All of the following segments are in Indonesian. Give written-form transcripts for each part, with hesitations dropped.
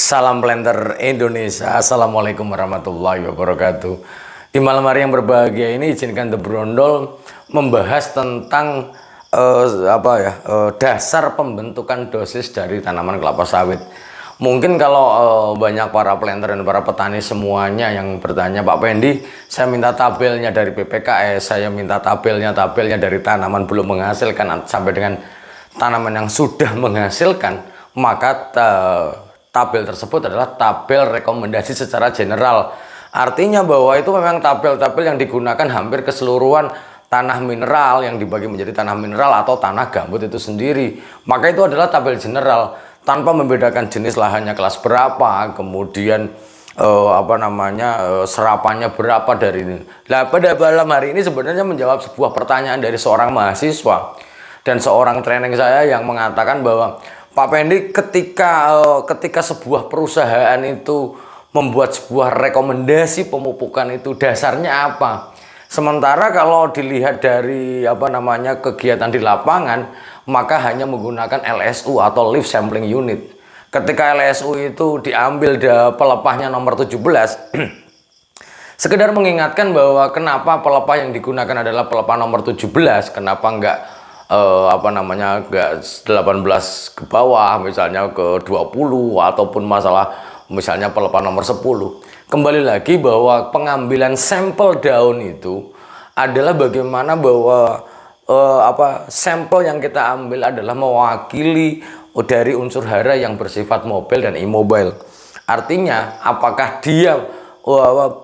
Salam Planter Indonesia. Assalamualaikum warahmatullahi wabarakatuh. Di malam hari yang berbahagia ini izinkan The Brondol membahas tentang dasar pembentukan dosis dari tanaman kelapa sawit. Mungkin kalau banyak para planter dan para petani semuanya yang bertanya, Pak Pendi, saya minta tabelnya dari PPKS, saya minta tabelnya dari tanaman belum menghasilkan sampai dengan tanaman yang sudah menghasilkan, maka tabel tersebut adalah tabel rekomendasi secara general. Artinya bahwa itu memang tabel-tabel yang digunakan hampir keseluruhan tanah mineral yang dibagi menjadi tanah mineral atau tanah gambut itu sendiri. Maka itu adalah tabel general tanpa membedakan jenis lahannya kelas berapa, kemudian serapannya berapa dari ini. Nah, pada malam hari ini sebenarnya menjawab sebuah pertanyaan dari seorang mahasiswa dan seorang training saya yang mengatakan bahwa Pak Pendi, ketika sebuah perusahaan itu membuat sebuah rekomendasi pemupukan itu dasarnya apa? Sementara kalau dilihat dari kegiatan di lapangan, maka hanya menggunakan LSU atau Leaf Sampling Unit. Ketika LSU itu diambil pelepahnya nomor 17, sekedar mengingatkan bahwa kenapa pelepah yang digunakan adalah pelepah nomor 17, kenapa enggak 18 ke bawah, misalnya ke 20, ataupun masalah misalnya pelepah nomor 10. Kembali lagi bahwa pengambilan sampel daun itu adalah bagaimana bahwa sampel yang kita ambil adalah mewakili dari unsur hara yang bersifat mobil dan immobile. Artinya apakah dia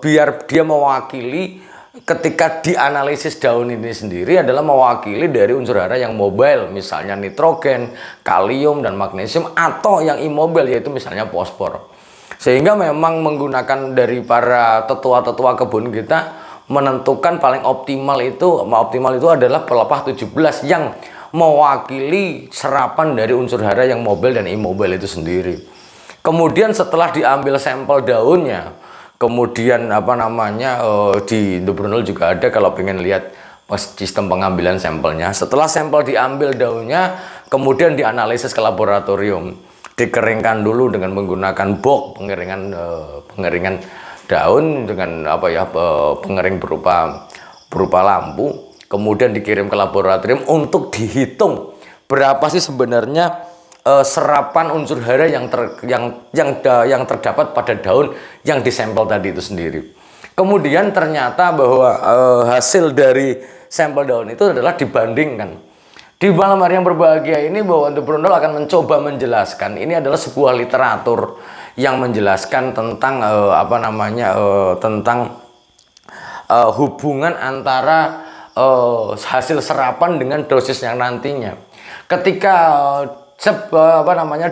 biar dia mewakili ketika dianalisis daun ini sendiri adalah mewakili dari unsur hara yang mobile, misalnya nitrogen, kalium, dan magnesium, atau yang immobile yaitu misalnya fosfor. Sehingga memang menggunakan dari para tetua-tetua kebun kita menentukan paling optimal itu adalah pelepah 17 yang mewakili serapan dari unsur hara yang mobile dan immobile itu sendiri. Kemudian setelah diambil sampel daunnya, kemudian di The Brondol juga ada kalau pengen lihat sistem pengambilan sampelnya. Setelah sampel diambil daunnya, kemudian dianalisis ke laboratorium, dikeringkan dulu dengan menggunakan box pengeringan daun dengan pengering berupa lampu, kemudian dikirim ke laboratorium untuk dihitung berapa sih sebenarnya serapan unsur hara yang terdapat pada daun yang disampel tadi itu sendiri. Kemudian ternyata bahwa hasil dari sampel daun itu adalah dibandingkan. Di malam hari yang berbahagia ini bahwa The Brondol akan mencoba menjelaskan, ini adalah sebuah literatur yang menjelaskan tentang hubungan antara hasil serapan dengan dosis yang nantinya. Ketika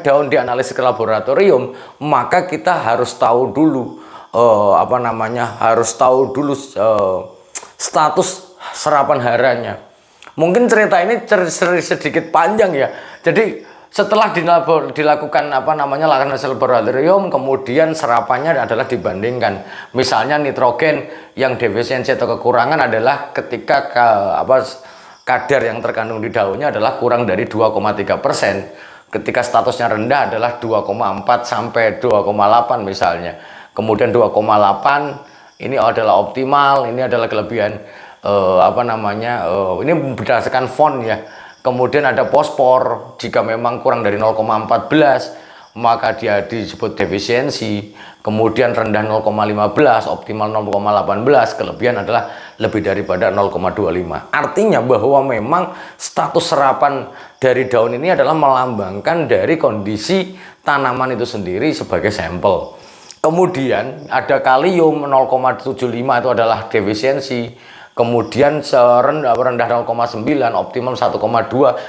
daun dianalisis ke laboratorium, maka kita harus tahu dulu status serapan haranya. Mungkin cerita ini sedikit panjang ya. Jadi setelah dilakukan hasil laboratorium, kemudian serapannya adalah dibandingkan. Misalnya nitrogen yang defisiensi atau kekurangan adalah ketika kadar yang terkandung di daunnya adalah kurang dari 2,3%. Ketika statusnya rendah adalah 2,4 sampai 2,8 misalnya. Kemudian 2,8 ini adalah optimal, ini adalah kelebihan ini berdasarkan font ya. Kemudian ada fosfor, jika memang kurang dari 0,14 maka dia disebut defisiensi. Kemudian rendah 0,15, optimal 0,18, kelebihan adalah lebih daripada 0,25. Artinya bahwa memang status serapan dari daun ini adalah melambangkan dari kondisi tanaman itu sendiri sebagai sampel. Kemudian ada kalium 0,75 itu adalah defisiensi. Kemudian rendah 0,9, optimal 1,2,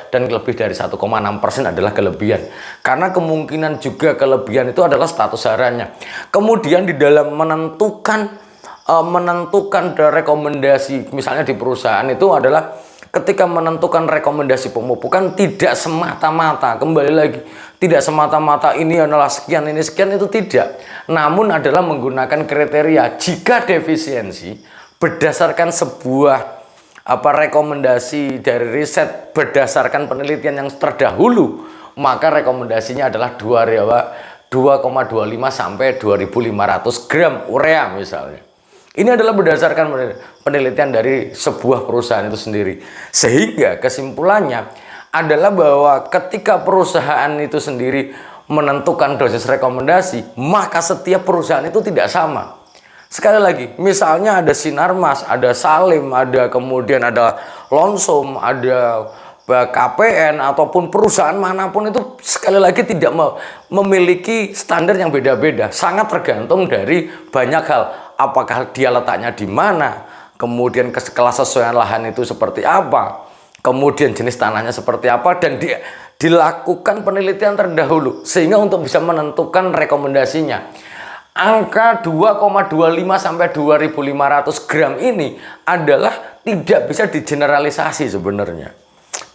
dan lebih dari 1,6% adalah kelebihan. Karena kemungkinan juga kelebihan itu adalah status haranya. Kemudian di dalam menentukan rekomendasi, misalnya di perusahaan itu adalah ketika menentukan rekomendasi pemupukan tidak semata-mata, kembali lagi, tidak semata-mata ini adalah sekian, ini sekian, itu tidak. Namun adalah menggunakan kriteria jika defisiensi berdasarkan sebuah rekomendasi dari riset berdasarkan penelitian yang terdahulu, maka rekomendasinya adalah 2,25 sampai 2.500 gram urea misalnya. Ini adalah berdasarkan penelitian dari sebuah perusahaan itu sendiri. Sehingga kesimpulannya adalah bahwa ketika perusahaan itu sendiri menentukan dosis rekomendasi, maka setiap perusahaan itu tidak sama. Sekali lagi, misalnya ada Sinarmas, ada Salim, ada kemudian ada Lonsum, ada KPN, ataupun perusahaan manapun itu sekali lagi tidak memiliki standar yang beda-beda. Sangat tergantung dari banyak hal. Apakah dia letaknya di mana, kemudian kesesuaian lahan itu seperti apa, kemudian jenis tanahnya seperti apa, dan dilakukan penelitian terdahulu sehingga untuk bisa menentukan rekomendasinya. Angka 2,25 sampai 2.500 gram ini adalah tidak bisa digeneralisasi sebenarnya.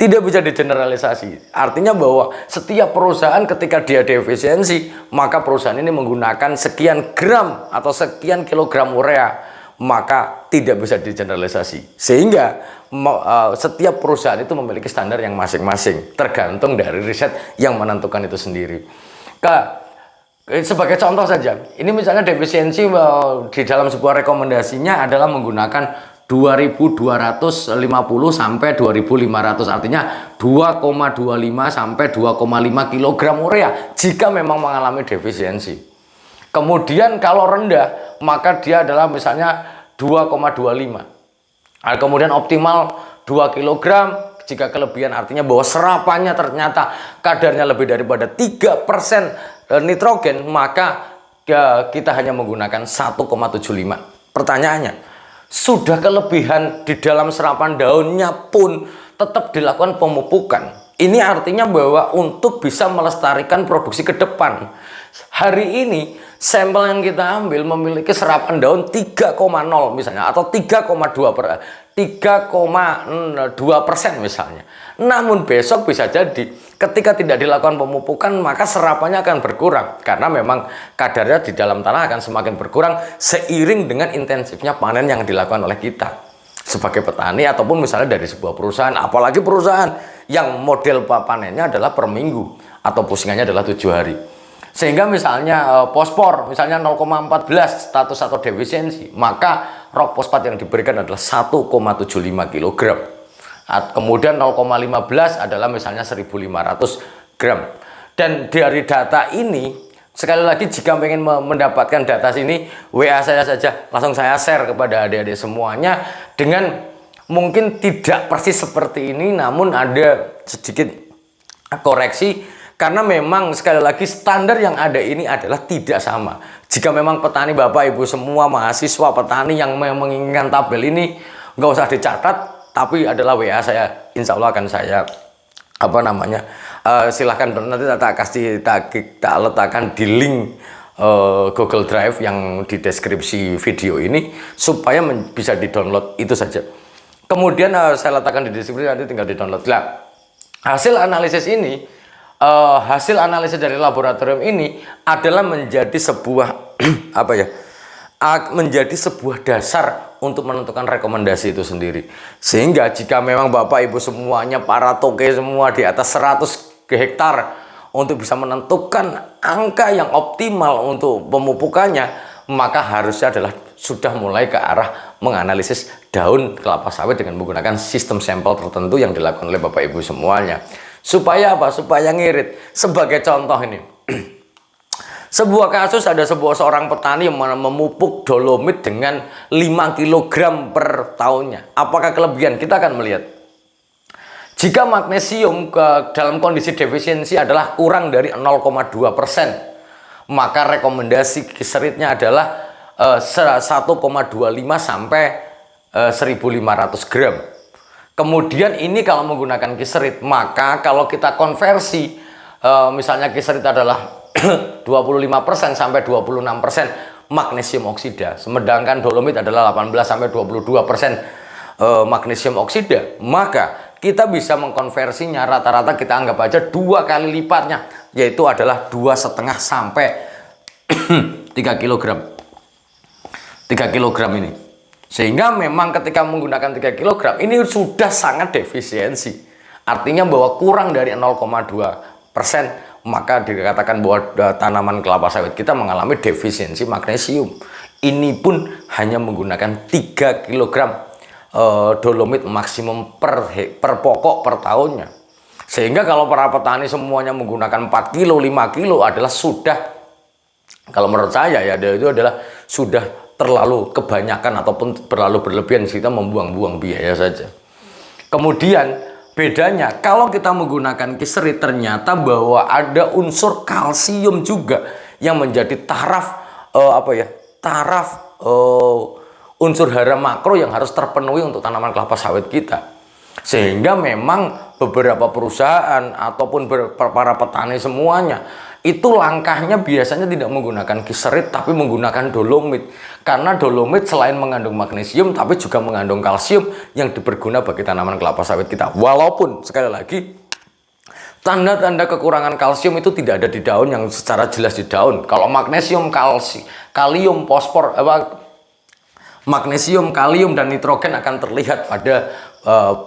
Tidak bisa digeneralisasi. Artinya bahwa setiap perusahaan ketika dia defisiensi, maka perusahaan ini menggunakan sekian gram atau sekian kilogram urea, maka tidak bisa digeneralisasi. Sehingga setiap perusahaan itu memiliki standar yang masing-masing, tergantung dari riset yang menentukan itu sendiri. Sebagai contoh saja, ini misalnya defisiensi di dalam sebuah rekomendasinya adalah menggunakan 2.250 sampai 2.500, artinya 2,25 sampai 2,5 kg urea jika memang mengalami defisiensi. Kemudian kalau rendah, maka dia adalah misalnya 2,25. Nah, kemudian optimal 2 kg. Jika kelebihan artinya bahwa serapannya ternyata kadarnya lebih daripada 3% nitrogen, maka kita hanya menggunakan 1,75. Pertanyaannya, sudah kelebihan di dalam serapan daunnya pun tetap dilakukan pemupukan. Ini artinya bahwa untuk bisa melestarikan produksi ke depan. Hari ini sampel yang kita ambil memiliki serapan daun 3,0 misalnya, atau 3,2% misalnya. Namun besok bisa jadi ketika tidak dilakukan pemupukan, maka serapannya akan berkurang karena memang kadarnya di dalam tanah akan semakin berkurang seiring dengan intensifnya panen yang dilakukan oleh kita sebagai petani ataupun misalnya dari sebuah perusahaan, apalagi perusahaan yang model panennya adalah per minggu atau pusingannya adalah 7 hari. Sehingga misalnya fosfor misalnya 0,14 status atau defisiensi, maka rok fosfat yang diberikan adalah 1,75 kg. Kemudian 0,15 adalah misalnya 1.500 gram. Dan dari data ini, sekali lagi jika ingin mendapatkan data sini, WA saya saja, langsung saya share kepada adik-adik semuanya dengan mungkin tidak persis seperti ini, namun ada sedikit koreksi. Karena memang sekali lagi standar yang ada ini adalah tidak sama. Jika memang petani Bapak Ibu semua mahasiswa petani yang menginginkan tabel ini, nggak usah dicatat, tapi adalah WA saya, insya Allah akan saya silahkan nanti tak letakkan di link Google Drive yang di deskripsi video ini supaya bisa di-download itu saja. Kemudian saya letakkan di deskripsi, nanti tinggal di-download. Nah, hasil analisis ini hasil analisis dari laboratorium ini adalah menjadi sebuah menjadi sebuah dasar untuk menentukan rekomendasi itu sendiri. Sehingga jika memang Bapak Ibu semuanya para toke semua di atas 100 hektar untuk bisa menentukan angka yang optimal untuk pemupukannya, maka harusnya adalah sudah mulai ke arah menganalisis daun kelapa sawit dengan menggunakan sistem sampel tertentu yang dilakukan oleh Bapak Ibu semuanya. Supaya apa? Supaya ngirit. Sebagai contoh ini, sebuah kasus ada seorang petani yang memupuk dolomit dengan 5 kg per tahunnya. Apakah kelebihan? Kita akan melihat. Jika magnesium dalam kondisi defisiensi adalah kurang dari 0,2%, maka rekomendasi kiseritnya adalah 1,25 sampai 1.500 gram. Kemudian ini kalau menggunakan kiserit, maka kalau kita konversi, misalnya kiserit adalah 25% sampai 26% magnesium oksida, sedangkan dolomit adalah 18 sampai 22% magnesium oksida, maka kita bisa mengkonversinya rata-rata kita anggap aja 2 kali lipatnya, yaitu adalah 2,5 sampai 3 kg. 3 kg ini. Sehingga memang ketika menggunakan 3 kg ini sudah sangat defisiensi. Artinya bahwa kurang dari 0,2%, maka dikatakan bahwa tanaman kelapa sawit kita mengalami defisiensi magnesium. Ini pun hanya menggunakan 3 kg dolomit maksimum per pokok per tahunnya. Sehingga kalau para petani semuanya menggunakan 4 kilo, 5 kilo adalah sudah, kalau menurut saya ya, itu adalah sudah terlalu kebanyakan ataupun terlalu berlebihan, kita membuang-buang biaya saja. Kemudian bedanya kalau kita menggunakan kiserit, ternyata bahwa ada unsur kalsium juga yang menjadi taraf unsur hara makro yang harus terpenuhi untuk tanaman kelapa sawit kita. Sehingga memang beberapa perusahaan ataupun para petani semuanya itu langkahnya biasanya tidak menggunakan kiserit tapi menggunakan dolomit. Karena dolomit selain mengandung magnesium tapi juga mengandung kalsium yang berguna bagi tanaman kelapa sawit kita. Walaupun sekali lagi tanda-tanda kekurangan kalsium itu tidak ada di daun yang secara jelas di daun. Kalau magnesium, kalium, fosfor, magnesium, kalium, dan nitrogen akan terlihat pada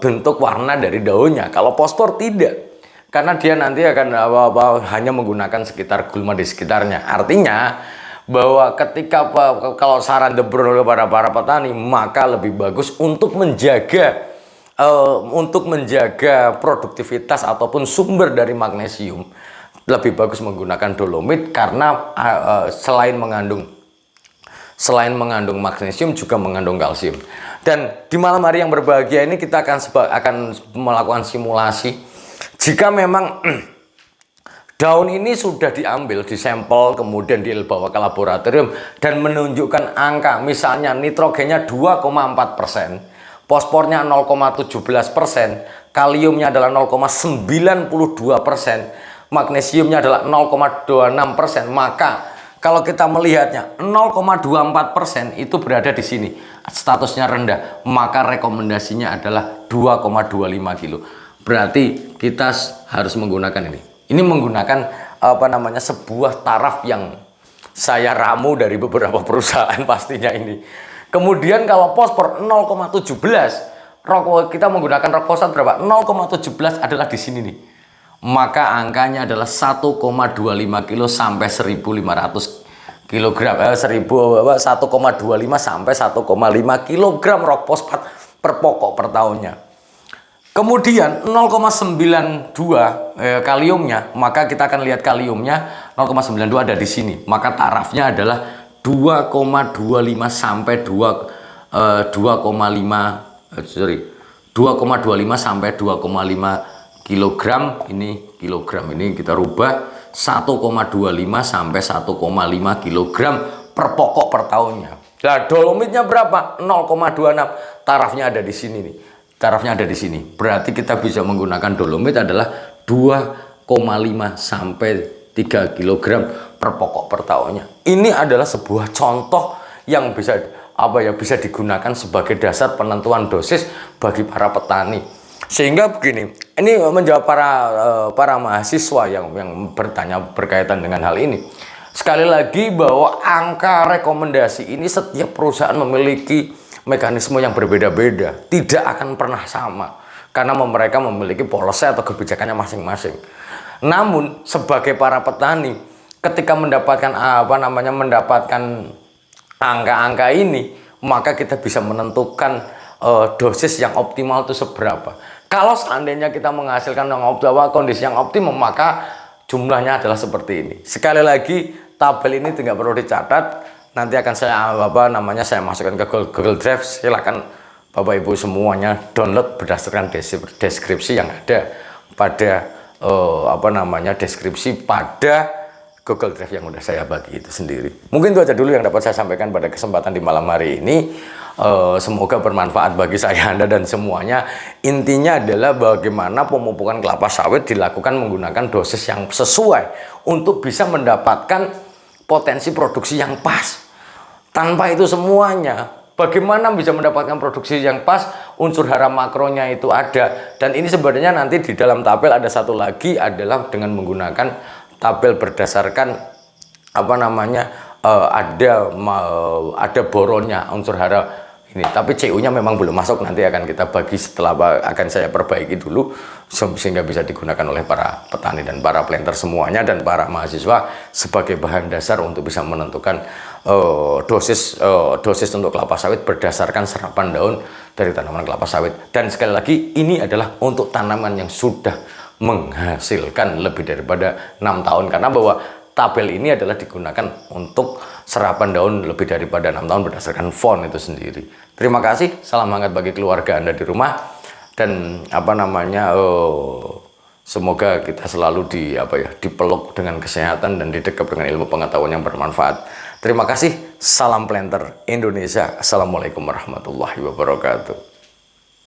bentuk warna dari daunnya. Kalau fosfor tidak, karena dia nanti akan hanya menggunakan sekitar gulma di sekitarnya. Artinya bahwa ketika kalau saran diberi kepada para petani, maka lebih bagus untuk menjaga produktivitas ataupun sumber dari magnesium, lebih bagus menggunakan dolomit karena selain mengandung magnesium juga mengandung kalsium. Dan di malam hari yang berbahagia ini kita akan melakukan simulasi. Jika memang daun ini sudah diambil, disampel, kemudian dibawa ke laboratorium dan menunjukkan angka, misalnya nitrogennya 2,4%, fosfornya 0,17%, kaliumnya adalah 0,92%, magnesiumnya adalah 0,26%, maka kalau kita melihatnya 0,24% itu berada di sini, statusnya rendah, maka rekomendasinya adalah 2,25 kilo. Berarti kita harus menggunakan ini. Ini menggunakan sebuah taraf yang saya ramu dari beberapa perusahaan pastinya ini. Kemudian kalau fosfor 0,17, kita menggunakan rok fosfat berapa? 0,17 adalah di sini nih. Maka angkanya adalah 1,25 kilo sampai 1.500 kilogram, 1,25 sampai 1,5 kilogram rok fosfat per pokok per tahunnya. Kemudian 0,92 kaliumnya, maka kita akan lihat kaliumnya 0,92 ada di sini. Maka tarafnya adalah 2,25 sampai 2,25 sampai 2,5 kilogram. Ini kilogram, ini kita rubah 1,25 sampai 1,5 kilogram per pokok per tahunnya. Nah, dolomitnya berapa? 0,26. Tarafnya ada di sini nih. Tarafnya ada di sini. Berarti kita bisa menggunakan dolomit adalah 2,5 sampai 3 kilogram per pokok per tahunnya. Ini adalah sebuah contoh yang bisa digunakan sebagai dasar penentuan dosis bagi para petani. Sehingga begini, ini menjawab para mahasiswa yang bertanya berkaitan dengan hal ini. Sekali lagi bahwa angka rekomendasi ini setiap perusahaan memiliki mekanisme yang berbeda-beda, tidak akan pernah sama karena mereka memiliki policy atau kebijakannya masing-masing. Namun sebagai para petani, ketika mendapatkan angka-angka ini, maka kita bisa menentukan dosis yang optimal itu seberapa. Kalau seandainya kita menghasilkan kondisi yang optimum, maka jumlahnya adalah seperti ini. Sekali lagi, tabel ini tidak perlu dicatat. Nanti akan saya saya masukkan ke Google Drive. Silakan Bapak Ibu semuanya download berdasarkan deskripsi yang ada pada deskripsi pada Google Drive yang udah saya bagi itu sendiri. Mungkin itu aja dulu yang dapat saya sampaikan pada kesempatan di malam hari ini. Semoga bermanfaat bagi saya, Anda, dan semuanya. Intinya adalah bagaimana pemupukan kelapa sawit dilakukan menggunakan dosis yang sesuai untuk bisa mendapatkan potensi produksi yang pas. Tanpa itu semuanya, bagaimana bisa mendapatkan produksi yang pas? Unsur hara makronya itu ada. Dan ini sebenarnya nanti di dalam tabel ada satu lagi adalah dengan menggunakan tabel berdasarkan ada boronnya unsur hara ini. Tapi CU-nya memang belum masuk, nanti akan kita bagi setelah akan saya perbaiki dulu sehingga bisa digunakan oleh para petani dan para planter semuanya dan para mahasiswa sebagai bahan dasar untuk bisa menentukan dosis untuk kelapa sawit berdasarkan serapan daun dari tanaman kelapa sawit. Dan sekali lagi ini adalah untuk tanaman yang sudah menghasilkan lebih daripada 6 tahun, karena bahwa tabel ini adalah digunakan untuk serapan daun lebih daripada 6 tahun berdasarkan font itu sendiri. Terima kasih, salam hangat bagi keluarga Anda di rumah, dan semoga kita selalu dipeluk dengan kesehatan dan didekap dengan ilmu pengetahuan yang bermanfaat. Terima kasih, salam planter Indonesia. Assalamualaikum warahmatullahi wabarakatuh.